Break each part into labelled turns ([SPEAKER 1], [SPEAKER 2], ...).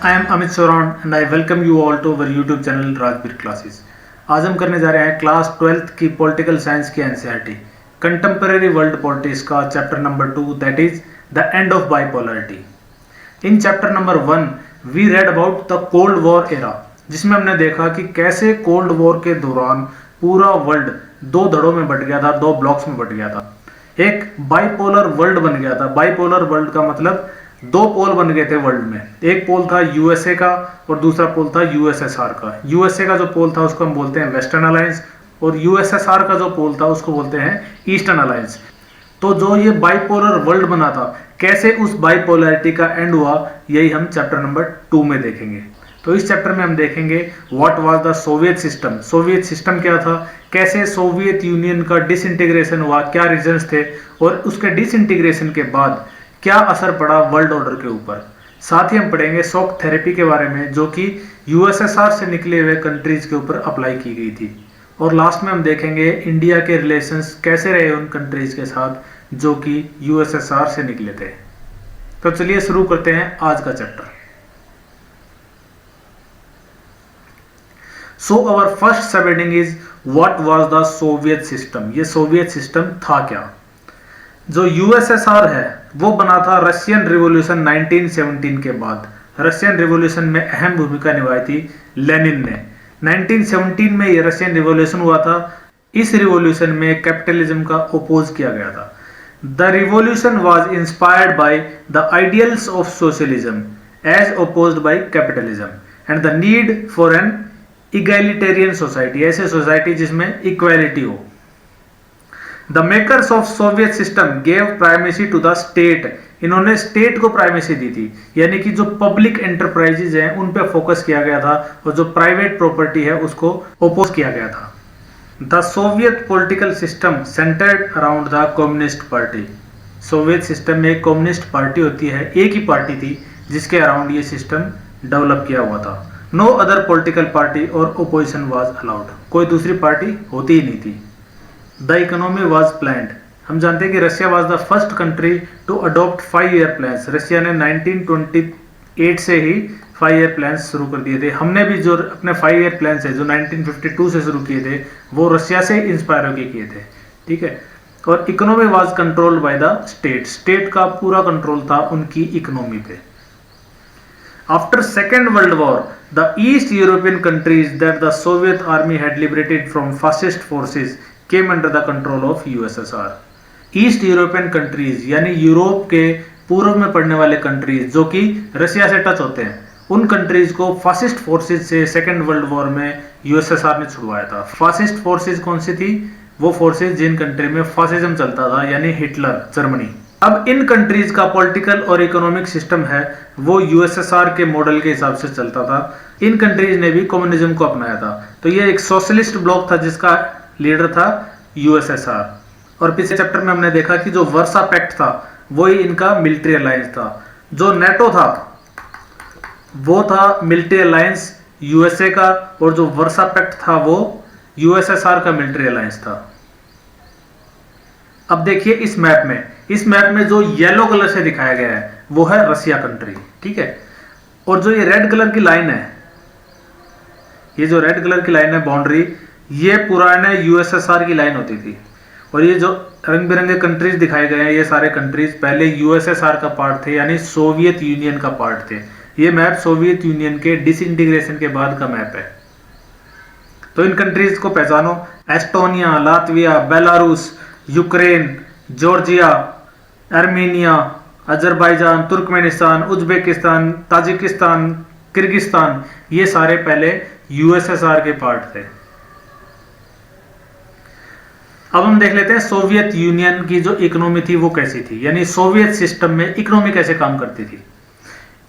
[SPEAKER 1] I am Amit Soran and I welcome you all to our YouTube channel Rajbir classes. आज हम करने जा रहे हैं क्लास 12th की पॉलिटिकल साइंस की एनसीईआरटी कंटेम्पररी वर्ल्ड पॉलिटिक्स का chapter number 2 that is the end of bipolarity. In chapter number 1 we read about the cold war era, जिसमें हमने देखा कि कैसे कोल्ड वॉर के दौरान पूरा वर्ल्ड दो धड़ों में बट गया था, दो ब्लॉक्स में बट गया था। एक बाइपोलर वर्ल्ड बन गया था। बाइपोलर वर्ल्ड का मतलब दो पोल बन गए थे वर्ल्ड में। एक पोल था यूएसए का और दूसरा पोल था यूएसएसआर का। यूएसए का जो पोल था उसको हम बोलते हैं वेस्टर्न अलायंस और यूएसएसआर का जो पोल था उसको बोलते हैं ईस्टर्न अलायंस। तो जो ये बाइपोलर वर्ल्ड बना था, कैसे उस बाइपोलरिटी का एंड हुआ, यही हम चैप्टर नंबर 2 में देखेंगे। तो इस चैप्टर में हम देखेंगे what was the Soviet system. Soviet system क्या था, कैसे सोवियत यूनियन का डिसइंटीग्रेशन हुआ, क्या रीजंस थे और उसके डिसइंटीग्रेशन के बाद क्या असर पड़ा वर्ल्ड ऑर्डर के ऊपर। साथ ही हम पढ़ेंगे शॉक थेरेपी के बारे में, जो कि यूएसएसआर से निकले हुए कंट्रीज के ऊपर अप्लाई की गई थी। और लास्ट में हम देखेंगे इंडिया के रिलेशंस कैसे रहे उन कंट्रीज के साथ जो कि यूएसएसआर से निकले थे। तो चलिए शुरू करते हैं आज का चैप्टर। सो अवर फर्स्ट सब heading is what was the Soviet system. ये सोवियत सिस्टम था क्या। जो यूएसएसआर है वो बना था रशियन रिवॉल्यूशन 1917 के बाद। रशियन रिवॉल्यूशन में अहम भूमिका निभाई थी लेनिन ने। 1917 में ये रशियन रिवॉल्यूशन हुआ था। इस रिवॉल्यूशन में कैपिटलिज्म का ओपोज किया गया था। The revolution was inspired by the ideals of socialism as opposed by capitalism and the need for an egalitarian society, ऐसे सोसाइटी जिसमें इक्वालिटी हो। The makers of Soviet system gave primacy to the state. इन्होंने state को primacy दी थी, यानी कि जो पब्लिक एंटरप्राइजेज हैं उन पे फोकस किया गया था और जो प्राइवेट प्रॉपर्टी है उसको ओपोज किया गया था। The Soviet political system centred around the communist party. Soviet system में एक कम्युनिस्ट पार्टी होती है, एक ही पार्टी थी जिसके अराउंड ये सिस्टम डेवलप किया हुआ था। नो अदर पॉलिटिकल पार्टी और ओपोजिशन वाज अलाउड। कोई दूसरी पार्टी होती ही नहीं थी। The economy was planned. हम जानते हैं कि Russia was the first country to adopt 5 year plans. Russia ने 1928 से ही 5 ईयर प्लान्स शुरू कर दिए थे। हमने भी जो अपने 5 ईयर प्लान्स है जो 1952 से शुरू किए थे वो रशिया से इंस्पायर होकर किए थे, ठीक है। और economy was controlled by the state. State का पूरा कंट्रोल था उनकी इकोनॉमी पे। After Second World War, the East European countries that the Soviet Army had liberated from fascist forces came under the control of USSR. East European countries यानी Europe के पूर्व में पड़ने वाले कंट्रीज जो कि रशिया से टच होते हैं, उन कंट्रीज को फासिस्ट फोर्सेज से सेकेंड वर्ल्ड वॉर में यूएसएसआर ने छुड़वाया था। फासिस्ट फोर्सेज कौन सी थी? वो फोर्सेज जिन कंट्री में फासिज्म चलता था, यानी हिटलर, जर्मनी। अब इन कंट्रीज का पॉलिटिकल और इकोनॉमिक सिस्टम है वो यूएसएसआर के मॉडल के हिसाब से चलता था। इन कंट्रीज ने भी कम्युनिज्म को अपनाया था। तो ये एक सोशलिस्ट ब्लॉक था जिसका लीडर था यूएसएसआर। और पिछले चैप्टर में हमने देखा कि जो वर्सा पैक्ट था वो ही इनका मिलिट्री अलायंस था। जो नेटो था वो था मिलिट्री अलायंस यूएसए का, और जो वर्सा पैक्ट था वो यूएसएसआर का मिलिट्री अलायंस था। अब देखिए इस मैप में जो येलो कलर से दिखाया गया है वो है रशिया कंट्री, ठीक है। और जो ये रेड कलर की लाइन है, ये जो रेड कलर की लाइन है बाउंड्री, ये पुराने यूएसएसआर की लाइन होती थी। और ये जो रंग बिरंगे कंट्रीज दिखाए गए हैं ये सारे कंट्रीज पहले यूएसएसआर का पार्ट थे, यानी सोवियत यूनियन का पार्ट थे। ये मैप सोवियत यूनियन के डिसइंटीग्रेशन के बाद का मैप है। तो इन कंट्रीज को पहचानो: Estonia, Latvia, Belarus, Ukraine, Georgia, Armenia, Azerbaijan, Turkmenistan, Uzbekistan, Tajikistan, Kyrgyzstan, ये सारे पहले यूएसएसआर के पार्ट थे। अब हम देख लेते हैं सोवियत यूनियन की जो इकोनॉमी थी वो कैसी थी, यानी सोवियत सिस्टम में इकोनॉमी कैसे काम करती थी।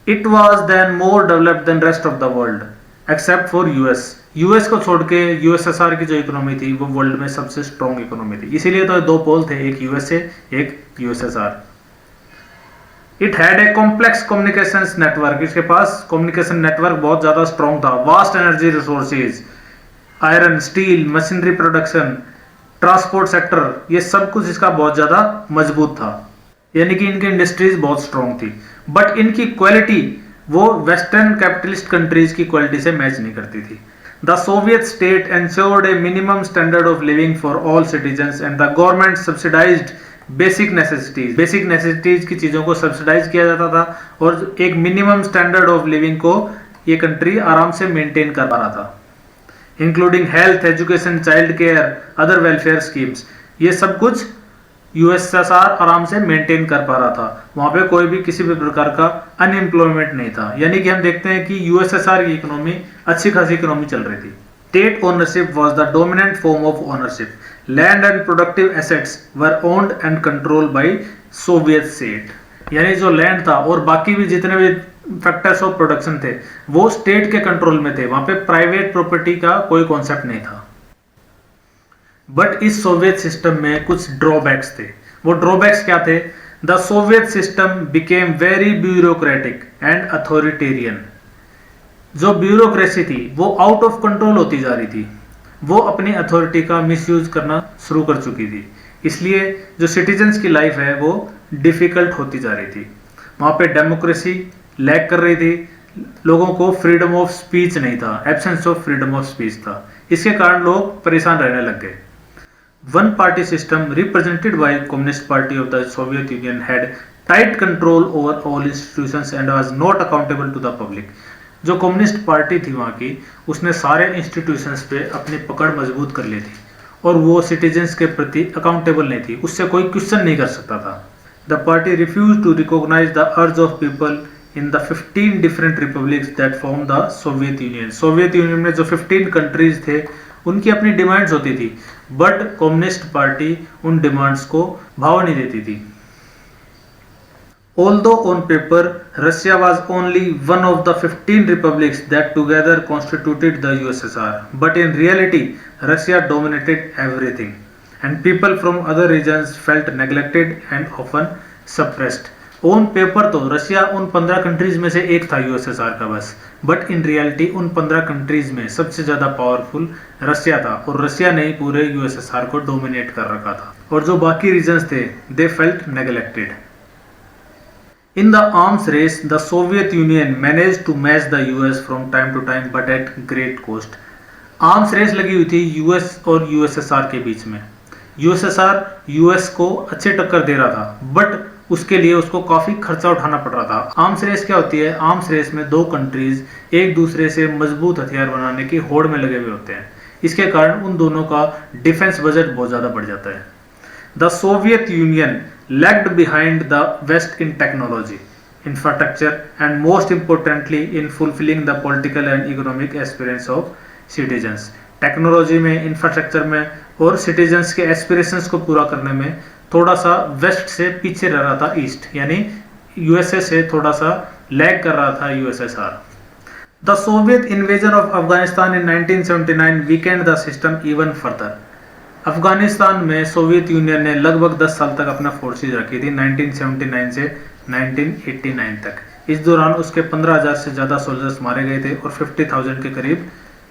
[SPEAKER 1] It was then more developed then rest of the world except for US. US को छोड़ के यूएसएसआर की जो इकोनॉमी थी वो वर्ल्ड में सबसे स्ट्रॉन्ग इकोनॉमी थी। इसीलिए तो दो पोल थे, एक यूएसए एक USSR. It had a complex communications network. इसके पास कम्युनिकेशन नेटवर्क बहुत ज्यादा स्ट्रॉन्ग था। Vast energy resources, iron, steel, machinery production, transport sector, ये सब कुछ इसका बहुत ज्यादा मजबूत था, यानी कि इनकी इंडस्ट्रीज बहुत स्ट्रॉन्ग थी। बट इनकी क्वालिटी वो वेस्टर्न कैपिटलिस्ट कंट्रीज की क्वालिटी से मैच नहीं करती थी। The Soviet state ensured a minimum standard of living for all citizens and the government subsidized basic necessities की चीज़ों को सब्सिडाइज किया जाता था और एक मिनिमम स्टैंडर्ड ऑफ लिविंग को ये कंट्री आराम से मेंटेन कर पा रहा था, including health, education, child care, other welfare schemes. ये सब कुछ यूएसएसआर आराम से मेंटेन कर पा रहा था। वहां पे कोई भी किसी भी प्रकार का अनएम्प्लॉयमेंट नहीं था। यानी कि हम देखते हैं कि यूएसएसआर की इकोनॉमी अच्छी खासी इकोनॉमी चल रही थी। State ownership was the dominant form of ownership. Land and productive assets were owned and controlled by Soviet state. यानी जो लैंड था और बाकी भी जितने भी फैक्टर्स ऑफ प्रोडक्शन थे वो स्टेट के कंट्रोल में थे। वहां पे प्राइवेट प्रॉपर्टी का कोई कॉन्सेप्ट नहीं था। बट इस सोवियत सिस्टम में कुछ ड्रॉबैक्स थे। वो ड्रॉबैक्स क्या थे? The Soviet system became very bureaucratic and authoritarian. जो ब्यूरोक्रेसी थी वो आउट ऑफ कंट्रोल होती जा रही थी। वो अपनी अथॉरिटी का मिसयूज करना शुरू कर चुकी थी। इसलिए जो सिटीजन्स की लाइफ है वो डिफिकल्ट होती जा रही थी। वहाँ पे डेमोक्रेसी लैक कर रही थी। लोगों को फ्रीडम ऑफ स्पीच नहीं था, absence of freedom of speech था। इसके कारण लोग परेशान रहने लग गए। One party system represented by Communist Party of the Soviet Union had tight control over all institutions and was not accountable to the public. जो कम्युनिस्ट पार्टी थी वहाँ की, उसने सारे इंस्टीट्यूशंस पे अपनी पकड़ मजबूत कर ली थी और वो सिटीजन्स के प्रति अकाउंटेबल नहीं थी। उससे कोई क्वेश्चन नहीं कर सकता था। The party refuse to recognize the urge of people in the 15 different republics that form the Soviet Union. Soviet Union में जो 15 कंट्रीज थे उनकी अपनी डिमांड्स होती थी, बट कम्युनिस्ट पार्टी उन डिमांड्स को भाव नहीं देती थी। Although on paper Russia was only one of the 15 republics that together constituted the USSR, but in reality Russia dominated everything and people from other regions felt neglected and often suppressed. On paper तो Russia उन 15 countries में से एक था USSR का बस, but in reality उन 15 countries में सबसे ज़्यादा पावरफुल रशिया था और रशिया ने ही पूरे यूएसएसआर को डोमिनेट कर रखा था और जो बाकी रीजन्स थे they felt neglected. In the arms race the Soviet Union manage to match the US from time to time but at great cost. Arms race लगी हुई थी यूएस और यूएसएसआर के बीच में। यूएसएसआर यूएस को अच्छे टक्कर दे रहा था, बट उसके लिए उसको काफी खर्चा उठाना पड़ रहा था। आर्म्स रेस क्या होती है? आर्म्स रेस में दो कंट्रीज एक दूसरे से मजबूत हथियार बनाने की होड़ में लगे हुए होते हैं। इसके कारण उन दोनों का डिफेंस बजट बहुत ज्यादा बढ़ जाता है। The Soviet Union lagged behind the west in technology, infrastructure and most importantly in fulfilling the political and economic aspirations of citizens. Technology में, इंफ्रास्ट्रक्चर में और सिटीजन्स के एस्पिरेशंस को पूरा करने में थोड़ा सा वेस्ट से पीछे रह रहा था ईस्ट, यानी यूएसए से थोड़ा सा लैग कर रहा था USSR. The Soviet invasion of Afghanistan in 1979 Weeknd the system even further. Afghanistan में सोवियत यूनियन ने लगभग 10 साल तक अपना फोर्सेज रखी थी, 1979 से 1989 तक। इस दौरान उसके 15,000 से ज़्यादा सोल्जर्स मारे गए थे और 50,000 के करीब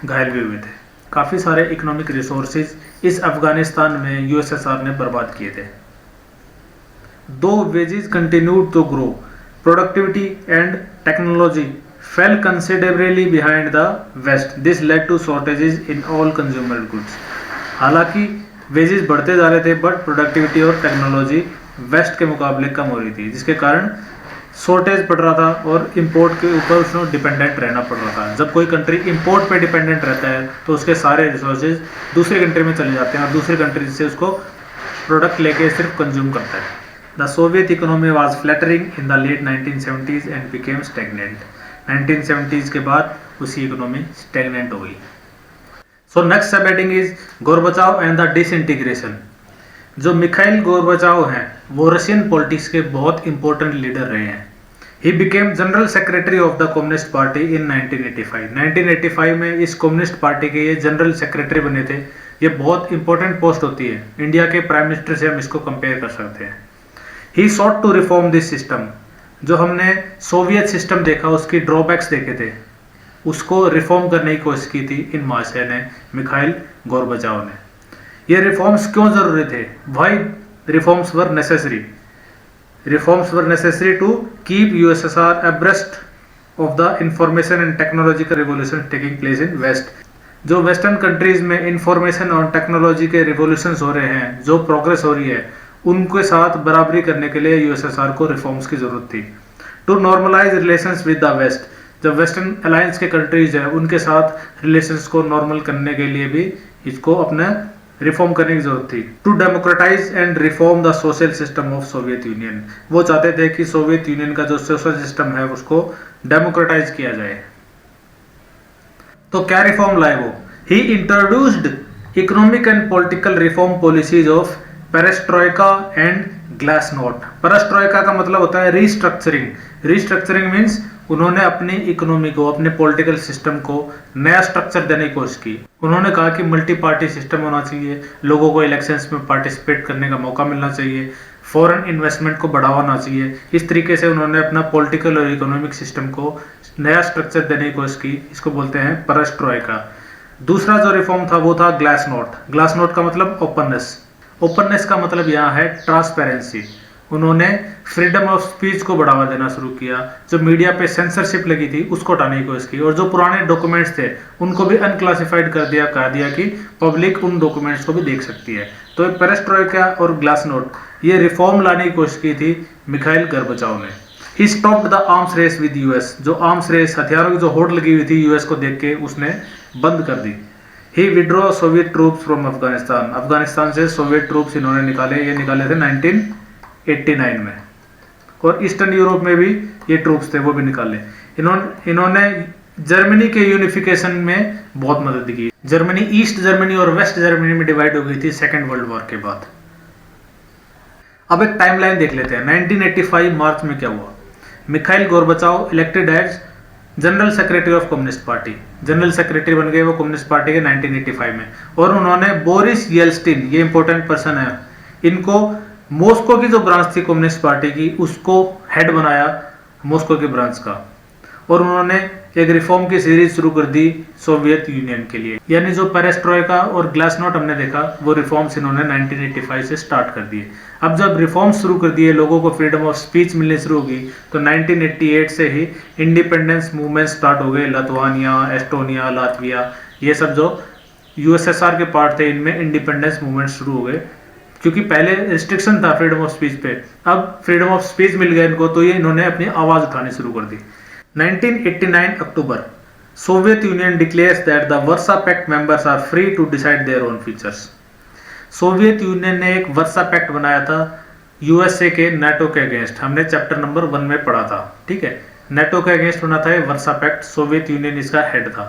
[SPEAKER 1] घायल भी हुए थे। काफ़ी सारे इकोनॉमिक रिसोर्सेज इस अफगानिस्तान में यूएसएसआर ने बर्बाद किए थे। Though wages continued to grow, productivity and technology fell considerably behind the West. This led to shortages in all consumer goods. हालांकि वेजेस बढ़ते जा रहे थे, बट प्रोडक्टिविटी और टेक्नोलॉजी वेस्ट के मुकाबले कम हो रही थी, जिसके कारण शॉर्टेज पड़ रहा था और इंपोर्ट के ऊपर उसको डिपेंडेंट रहना पड़ रहा था। जब कोई कंट्री इंपोर्ट पे डिपेंडेंट रहता है तो उसके सारे रिसोर्सेज दूसरी कंट्री में चले जाते हैं और दूसरी कंट्री से उसको प्रोडक्ट लेके सिर्फ कंज्यूम करता है। The Soviet economy was fluttering in the late 1970s and became stagnant. 1970s के बाद उसी इकोनॉमी स्टैगनेंट हो गई। So next subheading is Gorbachev and the disintegration. जो मिखाइल गोर्बाचोव हैं वो रशियन पॉलिटिक्स के बहुत इंपॉर्टेंट लीडर रहे हैं। He became general secretary of the communist party इन 1985. 1985 में इस कम्युनिस्ट पार्टी के ये जनरल सेक्रेटरी बने थे। ये बहुत इंपॉर्टेंट पोस्ट होती है। इंडिया के प्राइम मिनिस्टर से हम इसको कंपेयर कर सकते हैं। He sought to reform this system. जो हमने सोवियत सिस्टम देखा, उसकी ड्रॉबैक्स देखे थे, उसको रिफॉर्म करने की कोशिश की थी इन महाशय ने, मिखाइल गोर्बाचोव ने। ये रिफॉर्म्स क्यों जरूरी थे? Why reforms were necessary? Reforms were necessary to keep USSR abreast of the information and technological revolution taking place in west. जो वेस्टर्न कंट्रीज में इंफॉर्मेशन और टेक्नोलॉजी के रिवॉल्यूशंस हो रहे हैं, जो प्रोग्रेस हो रही है, उनके साथ बराबरी करने के लिए यूएसएसआर को रिफॉर्म्स की जरूरत थी। To normalize relations with the west, जब वेस्टर्न अलायंस के कंट्रीज है उनके साथ रिलेशंस को नॉर्मल करने के लिए भी इसको अपने रिफॉर्म करने की जरूरत थी। To democratize and reform the social system of Soviet Union, वो चाहते थे कि सोवियत यूनियन का जो सोशल सिस्टम है उसको डेमोक्रेटाइज किया जाए। तो क्या रिफॉर्म लाए वो? He introduced economic and political reform policies of perestroika and glasnost. Perestroika का मतलब होता है रीस्ट्रक्चरिंग। रीस्ट्रक्चरिंग मीन्स उन्होंने अपनी इकोनॉमी को, अपने पॉलिटिकल सिस्टम को नया स्ट्रक्चर देने की कोशिश की। उन्होंने कहा कि मल्टी पार्टी सिस्टम होना चाहिए, लोगों को इलेक्शंस में पार्टिसिपेट करने का मौका मिलना चाहिए, फॉरेन इन्वेस्टमेंट को बढ़ावा चाहिए। इस तरीके से उन्होंने अपना पॉलिटिकल और इकोनॉमिक सिस्टम को नया स्ट्रक्चर देने की कोशिश की। इसको बोलते हैं पेरेस्ट्रोइका। दूसरा जो रिफॉर्म था वो था ग्लासनोट। ग्लासनोट का मतलब ओपननेस। ओपननेस का मतलब यहाँ है ट्रांसपेरेंसी। उन्होंने फ्रीडम ऑफ स्पीच को बढ़ावा देना शुरू किया। जो मीडिया पे सेंसरशिप लगी थी उसको हटाने की कोशिश की, और जो पुराने डॉक्यूमेंट्स थे उनको भी अनक्लासिफाइड कर दिया, कह दिया कि पब्लिक उन डॉक्यूमेंट्स को भी देख सकती है। तो पेरेस्ट्रोइका और ग्लासनोट ये रिफॉर्म लाने की कोशिश की थी मिखाइल गोर्बाचोव ने। He stopped the arms race with US, जो आर्म्स रेस, हथियारों की जो होड़ लगी हुई थी यूएस को देख के, उसने बंद कर दी। He withdraw Soviet troops from Afghanistan, Afghanistan से सोवियत ट्रूप्स इन्होंने निकाले। ये निकाले थे 1989 में। और ईस्टर्न यूरोप में भी ये ट्रूप्स थे, वो भी निकाले। इन्होंने जर्मनी के यूनिफिकेशन में बहुत मदद की। जर्मनी ईस्ट जर्मनी और वेस्ट जर्मनी में डिवाइड हो गई थी सेकेंड वर्ल्ड वॉर के बाद। अब एक टाइमलाइन देख लेते हैं। 1985 मार्च में क्या हुआ? Mikhail Gorbachev elected as general secretary of Communist Party. General secretary बन गए वो कम्युनिस्ट पार्टी के 1985 में। और उन्होंने बोरिस येल्सिन, ये इंपॉर्टेंट पर्सन है, इनको मॉस्को की जो ब्रांच थी कम्युनिस्ट पार्टी की उसको हेड बनाया, मॉस्को की ब्रांच का। और उन्होंने एक रिफॉर्म की सीरीज शुरू कर दी सोवियत यूनियन के लिए। यानी जो पेरेस्ट्रोइका और ग्लासनोट हमने देखा वो रिफॉर्म्स इन्होंने 1985 से स्टार्ट कर दिए। अब जब रिफॉर्म्स शुरू कर दिए, लोगों को फ्रीडम ऑफ स्पीच मिलनी शुरू होगी, तो 1988 से ही इंडिपेंडेंस मूवमेंट स्टार्ट हो गए। लिथुआनिया, एस्टोनिया, लातविया, ये सब जो यूएसएसआर के पार्ट थे, इनमें इंडिपेंडेंस मूवमेंट शुरू हो गए। क्योंकि पहले रिस्ट्रिक्शन था फ्रीडम ऑफ स्पीच पे, अब फ्रीडम ऑफ स्पीच मिल गया इनको, तो ये इन्होंने अपनी आवाज उठानी शुरू कर दी। 1989 October, Soviet union declares that the Warsaw pact members are free to decide their own futures. Soviet union ने एक वर्सा पैक्ट बनाया था यूएसए के नाटो के अगेंस्ट। हमने चैप्टर नंबर 1 में पढ़ा था, ठीक है। नाटो के अगेंस्ट बना था ये वर्सा पैक्ट, सोवियत यूनियन इसका हेड था।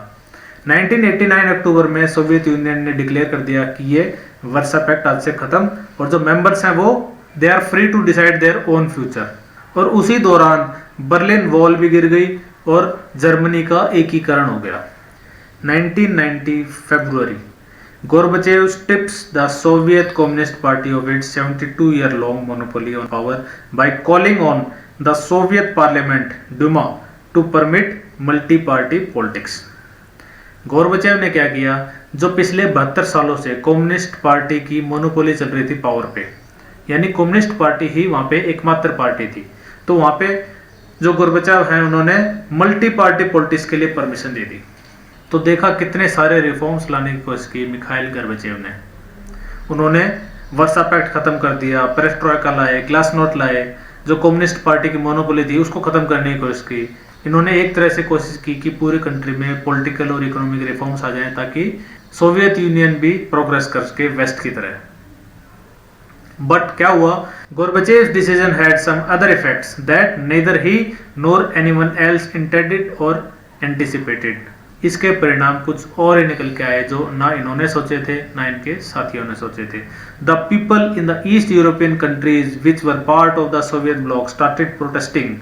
[SPEAKER 1] 1989 अक्टूबर में सोवियत यूनियन ने डिक्लेयर कर दिया कि ये वर्सा पैक्ट आज से खत्म, और जो मेंबर्स हैं वो they are free to decide their own future. और उसी दौरान बर्लिन वॉल भी गिर गई और जर्मनी का एकीकरण हो गया। 1990 फरवरी, Gorbachev strips the Soviet Communist Party of its 72-year-long monopoly on power by calling on the Soviet Parliament Duma to permit multi-party politics। Gorbachev ने क्या किया? जो पिछले 72 सालों से कम्युनिस्ट पार्टी की मोनोपोली चल रही थी पावर पे, यानी कम्युनिस्ट पार्टी ही वहां पे एकमात्र पार्टी थी, तो वहां पे जो गोर्बाचेव हैं उन्होंने मल्टी पार्टी पॉलिटिक्स के लिए परमिशन दे दी। तो देखा कितने सारे रिफॉर्म्स लाने की कोशिश की मिखाइल गोर्बाचेव ने। उन्होंने वर्सा पैक्ट खत्म कर दिया, पेरेस्ट्रोइका लाए, ग्लासनोट लाए, जो कम्युनिस्ट पार्टी की मोनोपोली थी उसको खत्म करने की कोशिश की। इन्होंने एक तरह से कोशिश की कि पूरी कंट्री में पॉलिटिकल और इकोनॉमिक रिफॉर्म्स आ जाएं ताकि सोवियत यूनियन भी प्रोग्रेस कर सके वेस्ट की तरह। बट क्या हुआ? Gorbachev's decision had some other effects that neither he nor anyone else intended और एंटिसिपेटेड। इसके परिणाम कुछ और ही निकल के आए जो ना इन्होंने सोचे थे ना इनके साथियों ने सोचे थे। The people in the east European countries which were part of the Soviet block started protesting.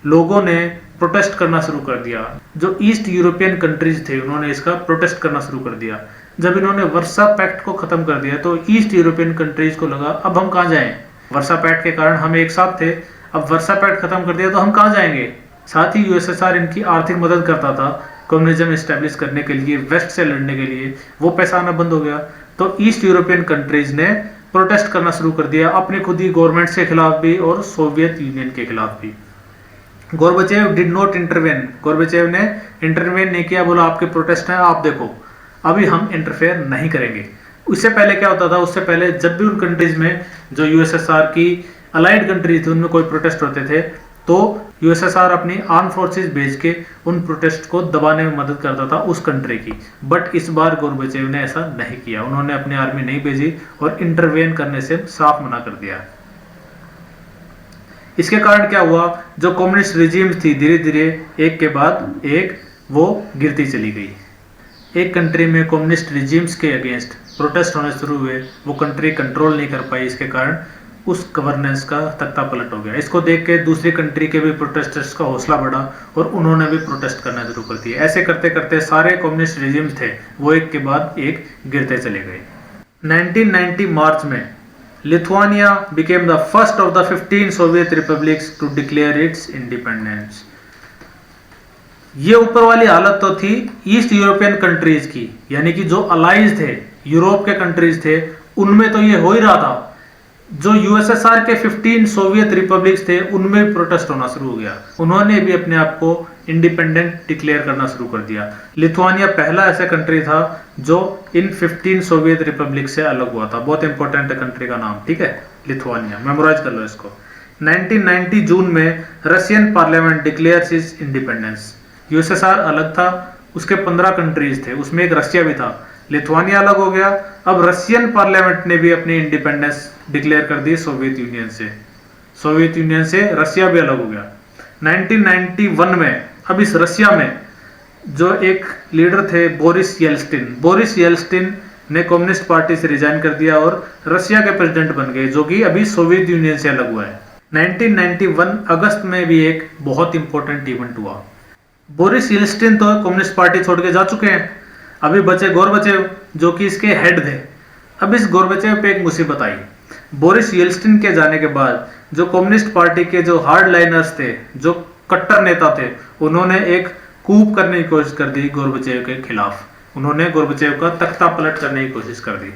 [SPEAKER 1] लोगों ने प्रोटेस्ट करना शुरू कर दिया। जो ईस्ट यूरोपियन कंट्रीज थे उन्होंने इसका प्रोटेस्ट करना शुरू कर दिया। जब इन्होंने वर्सा पैक्ट को खत्म कर दिया तो ईस्ट यूरोपियन कंट्रीज को लगा अब हम कहाँ जाएं? वर्सा पैक्ट के कारण हम एक साथ थे, अब वर्सा पैक्ट खत्म कर दिया तो हम कहाँ जाएंगे? साथ ही यूएसएसआर इनकी आर्थिक मदद करता था कम्युनिज्म एस्टेब्लिश करने के लिए, वेस्ट से लड़ने के लिए, वो पैसा आना बंद हो गया। तो ईस्ट यूरोपियन कंट्रीज ने प्रोटेस्ट करना शुरू कर दिया अपनी खुद ही गवर्नमेंट के खिलाफ भी और सोवियत यूनियन के खिलाफ भी। Gorbachev did not intervene, Gorbachev ने इंटरवेन नहीं किया, बोला आपके प्रोटेस्ट हैं, आप देखो अभी हम इंटरफेयर नहीं करेंगे। उससे पहले क्या होता था, उससे पहले जब भी उन कंट्रीज में जो यूएसएसआर की अलाइड कंट्रीज थी उनमें कोई प्रोटेस्ट होते थे तो यूएसएसआर अपनी आर्म फोर्सेस भेज के उन प्रोटेस्ट को दबाने में मदद करता था उस कंट्री की। बट इस बार गोर्बाचेव ने ऐसा नहीं किया, उन्होंने अपनी आर्मी नहीं भेजी और इंटरवेन करने से साफ मना कर दिया। इसके कारण क्या हुआ, जो कम्युनिस्ट रिजीम्स थी धीरे धीरे एक के बाद एक वो गिरती चली गई। एक कंट्री में कम्युनिस्ट रिजीम्स के अगेंस्ट प्रोटेस्ट होने शुरू हुए, वो कंट्री कंट्रोल नहीं कर पाई, इसके कारण उस गवर्नेंस का तख्ता पलट हो गया। इसको देख के दूसरी कंट्री के भी प्रोटेस्टर्स का हौसला बढ़ा और उन्होंने भी प्रोटेस्ट करना शुरू कर दिया। ऐसे करते करते सारे कम्युनिस्ट रिजीम्स थे वो एक के बाद एक गिरते चले गए। 1990 मार्च में Lithuania became the first of the 15 Soviet republics to declare its independence। ये ऊपर वाली हालत तो थी ईस्ट यूरोपियन कंट्रीज की, यानी कि जो अलाइज थे यूरोप के कंट्रीज थे उनमें तो ये हो ही रहा था। जो यूएसएसआर के 15 सोवियत रिपब्लिक्स थे उनमें भी प्रोटेस्ट होना शुरू हो गया, उन्होंने भी अपने आप को इंडिपेंडेंट डिक्लेयर करना शुरू कर दिया। लिथुआनिया पहला ऐसा कंट्री था जो इन 15 सोवियत रिपब्लिक से अलग हुआ था। बहुत इंपॉर्टेंट है कंट्री का नाम, ठीक है, लिथुआनिया, मेमोराइज कर लो इसको। 1990 जून में Russian parliament declares is independence. USSR अलग था, उसके 15 कंट्रीज थे, उसमें एक रशिया भी था। लिथुआनिया अलग हो गया, अब रशियन पार्लियामेंट ने भी अपनी इंडिपेंडेंस डिक्लेयर कर दी सोवियत यूनियन से। सोवियत यूनियन से रशिया भी अलग हो गया। 1991 में अब इस रशिया में जो एक लीडर थे बोरिस येल्स्टिन ने कम्युनिस्ट पार्टी से रिजाइन कर दिया और रशिया के प्रेसिडेंट बन गए, जो कि अभी सोवियत यूनियन से अलग हुआ है। 1991 अगस्त में भी एक बहुत इंपॉर्टेंट इवेंट हुआ। बोरिस येल्स्टिन तो कम्युनिस्ट पार्टी छोड़ के जा चुके हैं, अभी बचे गोर्बाचेव जो कि इसके हेड थे। अब इस गोर्बाचेव पे एक मुसीबत आई। बोरिस येल्स्टिन के जाने के बाद जो कम्युनिस्ट पार्टी के जो हार्ड लाइनर्स थे, जो कट्टर नेता थे, उन्होंने एक कूप करने की कोशिश कर दी गोर्बाचेव के खिलाफ। उन्होंने गोर्बाचेव का तख्ता पलट करने की कोशिश कर दी।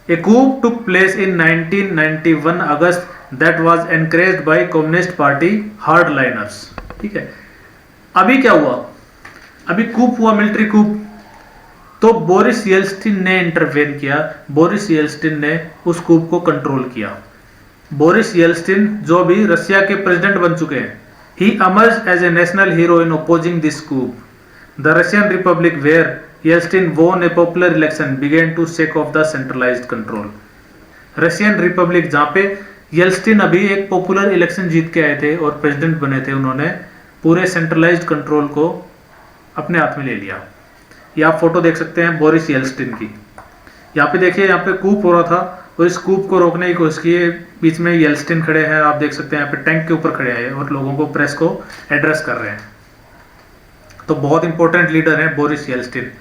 [SPEAKER 1] A coup took place in 1991 August that was encouraged by Communist Party hardliners। ठीक है, अभी क्या हुआ, अभी कूप हुआ, मिलिट्री कूप, तो बोरिस येल्स्टिन ने इंटरवेन किया, बोरिस येल्स्टिन ने उस कूप को कंट्रोल किया। बोरिस येल्स्टिन जो भी रशिया के प्रेसिडेंट बन चुके हैं, he emerged as a national hero in opposing this coup। The Russian Republic where Yeltsin won a popular election began to shake off the centralized control। Russian Republic जहाँ पे येल्स्टिन अभी एक पॉपुलर इलेक्शन जीत के आए थे और प्रेसिडेंट बने थे, उन्होंने पूरे सेंट्रलाइज्ड कंट्रोल को अपने हाथ में ले लिया। ये आप फोटो देख सकते हैं बोरिस येल्स्टिन की। यहाँ पे देखिए, यहाँ पे कूप हो रहा था और इस कूप को रोकने की कोशिश की, बीच में येल्स्टिन खड़े हैं, आप देख सकते हैं यहाँ पे टैंक के ऊपर खड़े हैं और लोगों को, प्रेस को एड्रेस कर रहे हैं। तो बहुत इंपॉर्टेंट लीडर है बोरिस येल्स्टिन।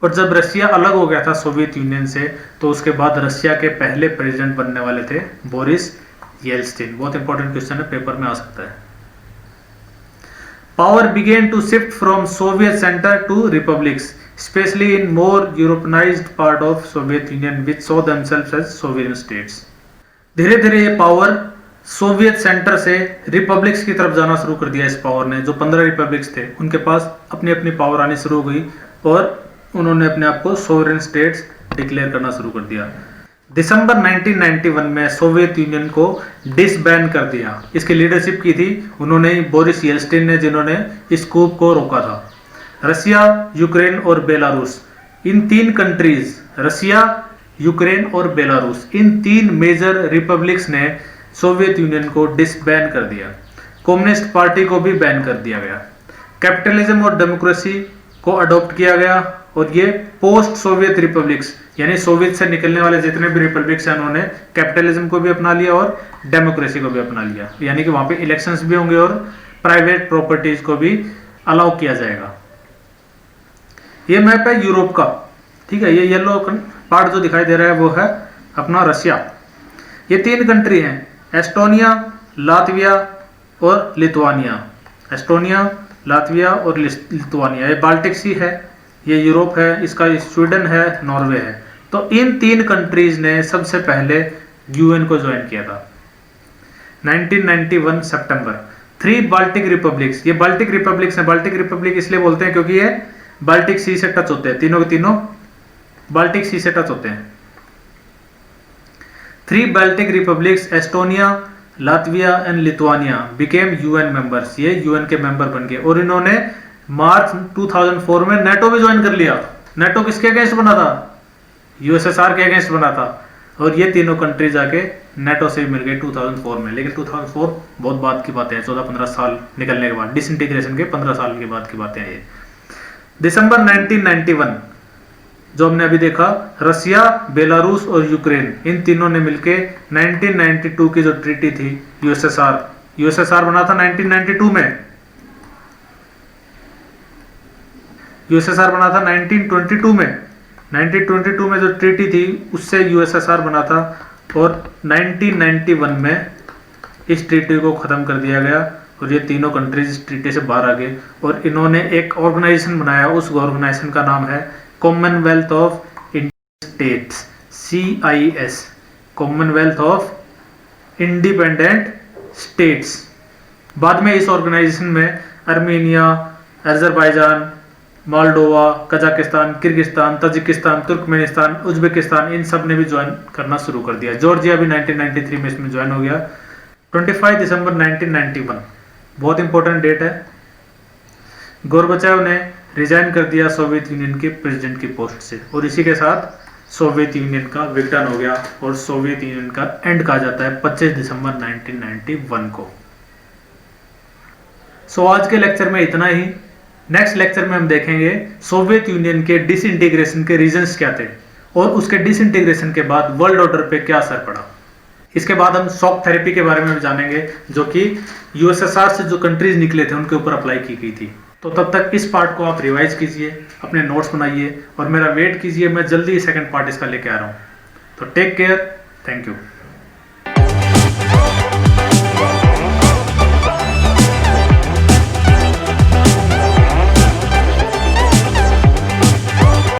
[SPEAKER 1] और जब रशिया अलग हो गया था सोवियत यूनियन से, तो उसके बाद रशिया के पहले प्रेसिडेंट बनने वाले थे बोरिस येल्स्टिन। बहुत इंपॉर्टेंट क्वेश्चन है, पेपर में आ सकता है। Power began to shift from Soviet centre to republics, especially in more Europeanized part of Soviet Union which saw themselves as sovereign states। धीरे धीरे ये पावर सोवियत सेंटर से रिपब्लिक्स की तरफ जाना शुरू कर दिया। इस पावर ने, जो 15 रिपब्लिक्स थे उनके पास अपनी अपनी पावर आनी शुरू हो गई और उन्होंने अपने आप को सोवरेन स्टेट्स डिक्लेयर करना शुरू कर दिया। दिसंबर 1991 में सोवियत यूनियन को डिसबैन कर दिया। इसकी लीडरशिप की थी उन्होंने, बोरिस येल्स्टिन ने, जिन्होंने इस कूप को रोका था। रशिया, यूक्रेन और बेलारूस, इन तीन कंट्रीज, रशिया, यूक्रेन और बेलारूस, इन तीन मेजर रिपब्लिक्स ने सोवियत यूनियन को डिसबैन कर दिया। कम्युनिस्ट पार्टी को भी बैन कर दिया गया। कैपिटलिज्म और डेमोक्रेसी को अडॉप्ट किया गया और ये पोस्ट सोवियत रिपब्लिक्स, यानी सोवियत से निकलने वाले जितने भी रिपब्लिक्स हैं, उन्होंने कैपिटलिज्म को भी अपना लिया और डेमोक्रेसी को भी अपना लिया। यानी कि वहां पे इलेक्शंस भी होंगे और प्राइवेट प्रॉपर्टीज को भी अलाउ किया जाएगा। ये मैप है यूरोप का, ठीक है। ये येलो पार्ट जो दिखाई दे रहा है वो है अपना रशिया। ये तीन कंट्री हैं, एस्टोनिया, लातविया और लिथुआनिया। एस्टोनिया, लातविया और लिथुआनिया। ये बाल्टिक सी है, ये यूरोप है, इसका स्वीडन है, नॉर्वे है। तो इन तीन कंट्रीज ने सबसे पहले यूएन को ज्वाइन किया था 1991 सितंबर। 3 बाल्टिक रिपब्लिक्स, ये बाल्टिक रिपब्लिक्स है। बाल्टिक रिपब्लिक इसलिए बोलते हैं क्योंकि ये बाल्टिक सी से टच होते हैं, तीनों के तीनों बाल्टिक सी से टच होते हैं। 3 Baltic republics Estonia, Latvia and Lithuania became UN members, ये यूएन के मेंबर बन गए। और इन्होंने मार्च 2004 में नेटो भी ज्वाइन कर लिया। नेटो किसके अगेंस्ट बना था? यूएसएसआर के अगेंस्ट बना था। और ये तीनों कंट्री जाके नेटो से भी मिल गए 2004 में। लेकिन 2004 बहुत बाद की बातें हैं, 14-15 साल निकलने के बाद, डिसइंटीग्रेशन के 15 साल के बाद की बातें हैं ये। दिसंबर 1991 जो हमने अभी देखा, रसिया, बेलारूस और यूक्रेन इन तीनों ने मिलके 1992 की जो ट्रीटी थी यूएसएसआर बना था 1992 में, यूएसएसआर बना था 1922 में। 1922 में जो ट्रीटी थी उससे यूएसएसआर बना था। और 1991 में इस ट्रीटी को ख़त्म कर दिया गया और ये तीनों कंट्रीज इस ट्रीटी से बाहर आ गए। और इन्होंने एक ऑर्गेनाइजेशन बनाया, उस ऑर्गेनाइजेशन का नाम है commonwealth of Indian states, CIS, commonwealth of independent states. बाद में इस ऑर्गेनाइजेशन में Armenia, Azerbaijan, Moldova, Kazakhstan, Kyrgyzstan, Tajikistan, Turkmenistan, Uzbekistan इन सब ने भी ज्वाइन करना शुरू कर दिया। जॉर्जिया भी 1993 में इसमें ज्वाइन हो गया। 25 दिसंबर 1991 बहुत इंपॉर्टेंट डेट है। गोर्बाचेव ने रिजाइन कर दिया सोवियत यूनियन के प्रेसिडेंट की पोस्ट से और इसी के साथ सोवियत यूनियन का विघटन हो गया और सोवियत यूनियन का एंड कहा जाता है 25 दिसंबर 1991 को। सो आज के लेक्चर में इतना ही। नेक्स्ट लेक्चर में हम देखेंगे सोवियत यूनियन के डिसइंटीग्रेशन के रीजंस क्या थे और उसके डिसइंटीग्रेशन के बाद वर्ल्ड ऑर्डर पे क्या असर पड़ा। इसके बाद हम शॉक थेरेपी के बारे में भी जानेंगे जो कि यूएसएसआर से जो कंट्रीज निकले थे उनके ऊपर अप्लाई की गई थी। तो तब तक इस पार्ट को आप रिवाइज कीजिए, अपने नोट्स बनाइए और मेरा वेट कीजिए, मैं जल्दी सेकंड पार्ट इसका लेके आ रहा हूँ। तो टेक केयर, थैंक यू।